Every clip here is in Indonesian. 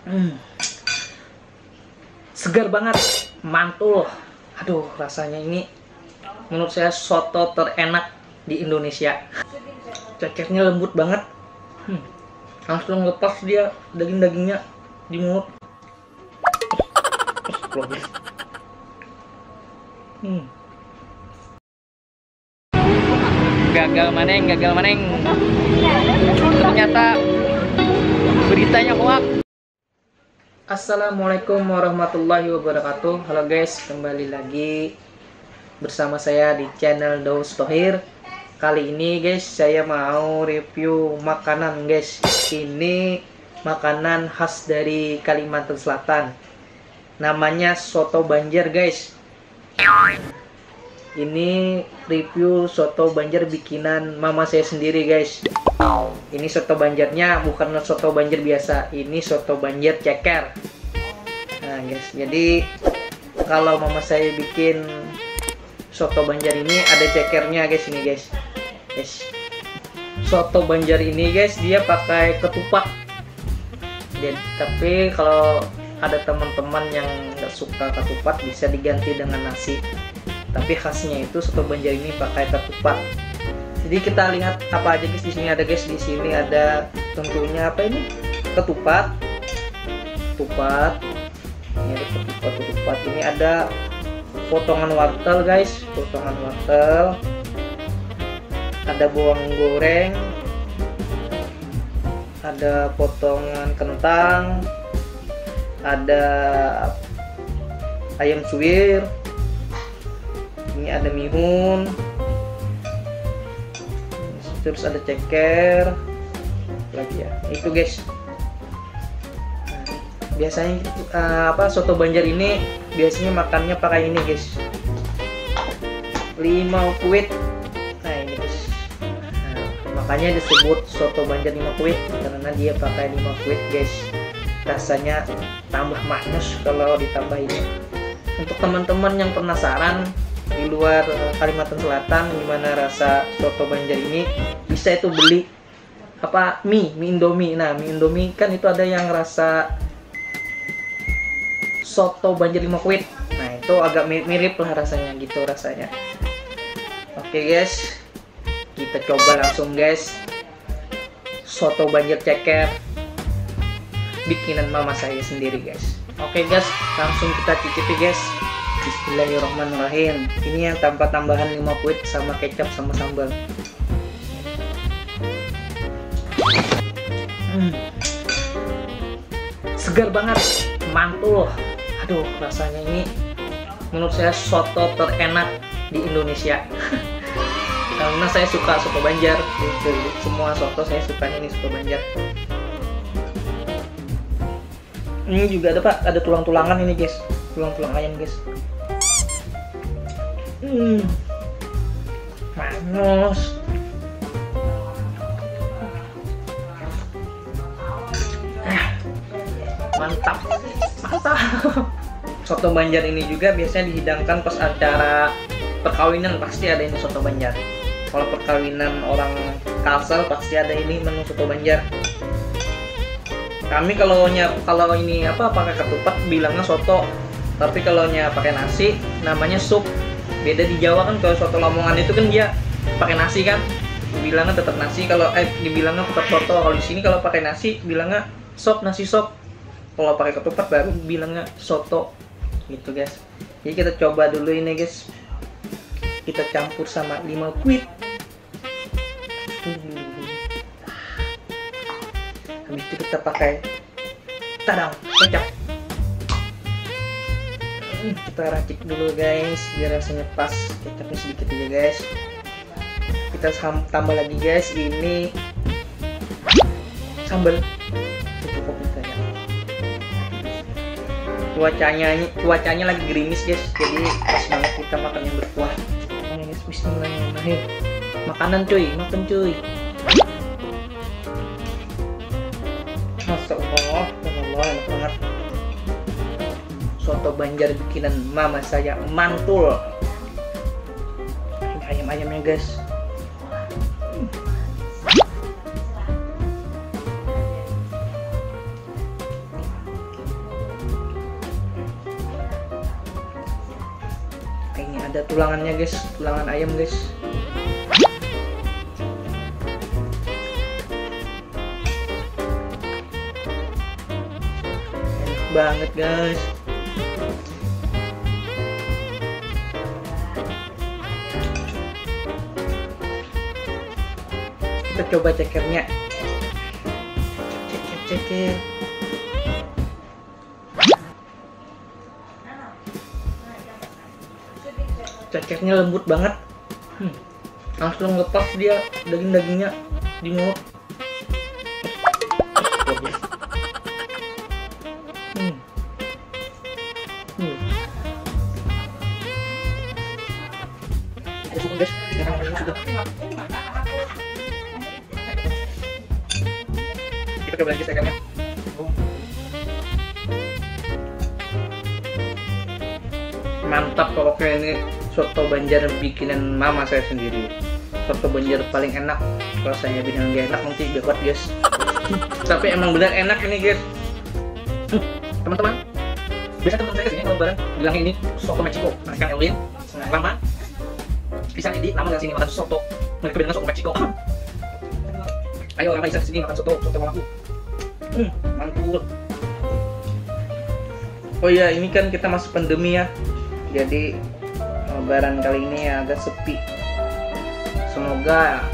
Hmm, segar banget, mantul. Aduh, rasanya ini menurut saya soto terenak di Indonesia. Cekernya lembut banget. Langsung lepas dia daging-dagingnya di mulut. Gagal maneng. Ternyata beritanya hoax. Assalamualaikum warahmatullahi wabarakatuh. Halo guys, kembali lagi bersama saya di channel Daus Thohir. Kali ini guys, saya mau review makanan guys. Ini makanan khas dari Kalimantan Selatan. Namanya soto Banjar guys. Ini review soto Banjar bikinan mama saya sendiri guys. Ini soto Banjarnya bukan soto Banjar biasa, ini soto Banjar ceker. Nah guys, jadi kalau mama saya bikin soto Banjar ini ada cekernya guys, ini guys. Soto Banjar ini guys, dia pakai ketupat. Tapi kalau ada teman-teman yang nggak suka ketupat bisa diganti dengan nasi. Tapi khasnya itu soto Banjar ini pakai ketupat. Jadi kita lihat apa aja guys di sini ada guys. Di sini ada tentunya apa ini? Ketupat. Ini ada ketupat. Ini ada potongan wortel guys, Ada bawang goreng. Ada potongan kentang. Ada ayam suwir. Ini ada mihun, terus ada ceker, lagi ya. Itu guys. Biasanya soto Banjar ini biasanya makannya pakai ini guys. Limau kuit. Nah ini guys. Makanya disebut soto Banjar limau kuit karena dia pakai limau kuit guys. Rasanya tambah manis kalau ditambah ini. Untuk teman-teman yang penasaran di luar Kalimantan Selatan gimana rasa soto Banjar ini, bisa itu beli mie Indomie. Nah, mie Indomie kan itu ada yang rasa soto Banjar limau kuit. Nah, itu agak mirip lah rasanya gitu rasanya. Oke guys, kita coba langsung guys. Soto Banjar ceker bikinan mama saya sendiri guys. Oke guys, langsung kita cicipi guys. Bismillahirrahmanirrahim. Ini yang tanpa tambahan limau kuit sama kecap sama sambal. Segar banget, mantul. Aduh, rasanya ini menurut saya soto terenak di Indonesia. Karena saya suka soto Banjar. Semua soto saya suka, ini soto Banjar. Ini juga ada pak, ada tulang-tulangan ini guys, tulang-tulang ayam guys. Manis. Mantap. Soto Banjar ini juga biasanya dihidangkan pas acara perkawinan, pasti ada ini soto Banjar. Kalau perkawinan orang Kalsel pasti ada ini menu soto Banjar. Kami kalau ini pakai ketupat bilangnya soto, tapi kalau pakai nasi namanya sup. Beda di Jawa kan, kalau soto Lamongan itu kan dia pakai nasi kan, dibilangnya tetap nasi. Kalau dibilangnya tetap soto. Kalau di sini kalau pakai nasi bilangnya sop, nasi sop. Kalau pakai ketupat baru bilangnya soto gitu guys. Jadi kita coba dulu ini guys, kita campur sama limau kuit. Habis itu kita pakai kecap. Kita racik dulu guys biar rasanya pas. Kecapnya sedikit aja guys. Kita tambah lagi guys ini sambal. Cukup misalnya. Cuacanya lagi gerimis guys, jadi pas banget kita makan yang berkuah. Guys, bismillahirrahmanirrahim. Makan cuy. Masya Allah, enak banget. Soto Banjar bikinan mama saya, mantul. Ini ayam-ayamnya guys. ada tulangannya guys, tulangan ayam guys. Enak banget guys. Kita coba cekernya. Ceker. Cekernya lembut banget. Langsung lepas dia daging-dagingnya di mulut. Guys, kita coba lagi cekernya. Mantap pokoknya, ini soto Banjar bikinan mama saya sendiri. Soto Banjar paling enak. Kalau saya bilang gak enak nanti gawat guys. Tapi emang benar enak ini guys. Teman-teman, biasa teman saya sini kalau bareng bilangnya ini soto Meksiko. Mereka Elwin, Rama, bisa Edi, nama dari sini makan soto. Mereka bilang soto Meksiko. Ayo Rama bisa kesini makan soto mamaku. Mantul. Oh iya, ini kan kita masuk pandemi ya. Jadi lebaran kali ini agak sepi. Semoga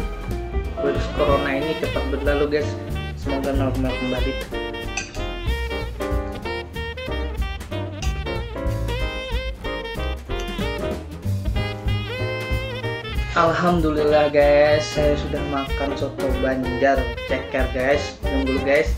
virus corona ini cepat berlalu guys. Semoga normal kembali. Alhamdulillah guys, saya sudah makan soto Banjar ceker guys. Tunggu dulu guys.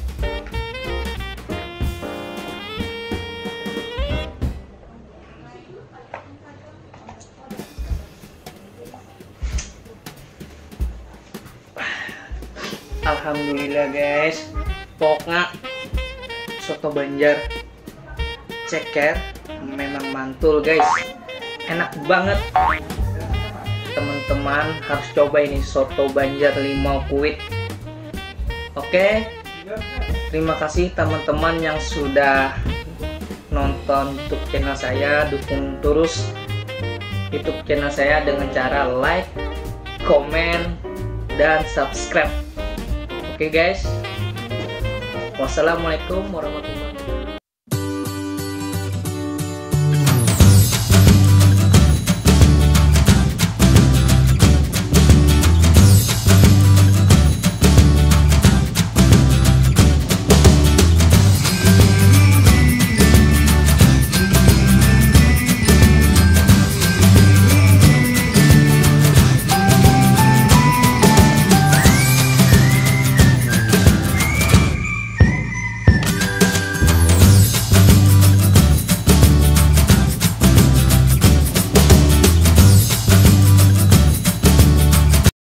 Alhamdulillah guys, pokoknya soto Banjar ceker memang mantul guys, enak banget. Teman-teman harus coba ini soto Banjar Limau Kuit. Oke, terima kasih teman-teman yang sudah nonton YouTube channel saya. Dukung terus YouTube channel saya dengan cara like, komen, dan subscribe. Oke guys, wassalamualaikum warahmatullahi wabarakatuh.